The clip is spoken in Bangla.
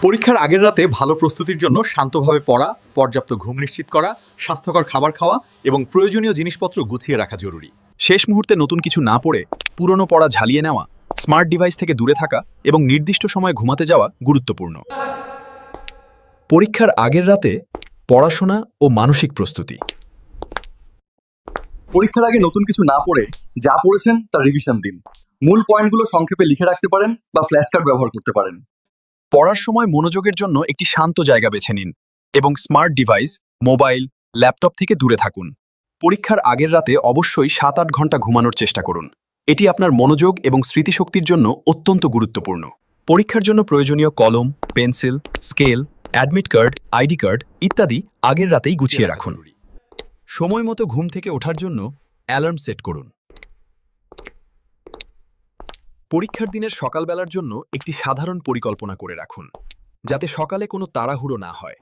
পরীক্ষার আগের রাতে ভালো প্রস্তুতির জন্য শান্তভাবে পড়া, পর্যাপ্ত ঘুম নিশ্চিত করা, স্বাস্থ্যকর খাবার খাওয়া এবং প্রয়োজনীয় জিনিসপত্র গুছিয়ে রাখা জরুরি। শেষ মুহূর্তে নতুন কিছু না পড়ে পুরনো পড়া ঝালিয়ে নেওয়া, স্মার্ট ডিভাইস থেকে দূরে থাকা এবং নির্দিষ্ট সময়ে ঘুমাতে যাওয়া গুরুত্বপূর্ণ। পরীক্ষার আগের রাতে পড়াশোনা ও মানসিক প্রস্তুতি। পরীক্ষার আগে নতুন কিছু না পড়ে যা পড়েছেন তার রিভিশন দিন। মূল পয়েন্টগুলো সংক্ষেপে লিখে রাখতে পারেন বা ফ্ল্যাশ কার্ড ব্যবহার করতে পারেন। পড়ার সময় মনোযোগের জন্য একটি শান্ত জায়গা বেছে নিন এবং স্মার্ট ডিভাইস, মোবাইল, ল্যাপটপ থেকে দূরে থাকুন। পরীক্ষার আগের রাতে অবশ্যই 7-8 ঘন্টা ঘুমানোর চেষ্টা করুন। এটি আপনার মনোযোগ এবং স্মৃতিশক্তির জন্য অত্যন্ত গুরুত্বপূর্ণ। পরীক্ষার জন্য প্রয়োজনীয় কলম, pencil, scale, admit card, ID card ইত্যাদি আগের রাতেই গুছিয়ে রাখুন। সময় মতো ঘুম থেকে ওঠার জন্য অ্যালার্ম সেট করুন। পরীক্ষার দিনের সকালবেলার জন্য একটি সাধারণ পরিকল্পনা করে রাখুন, যাতে সকালে কোনো তাড়াহুড়ো না হয়।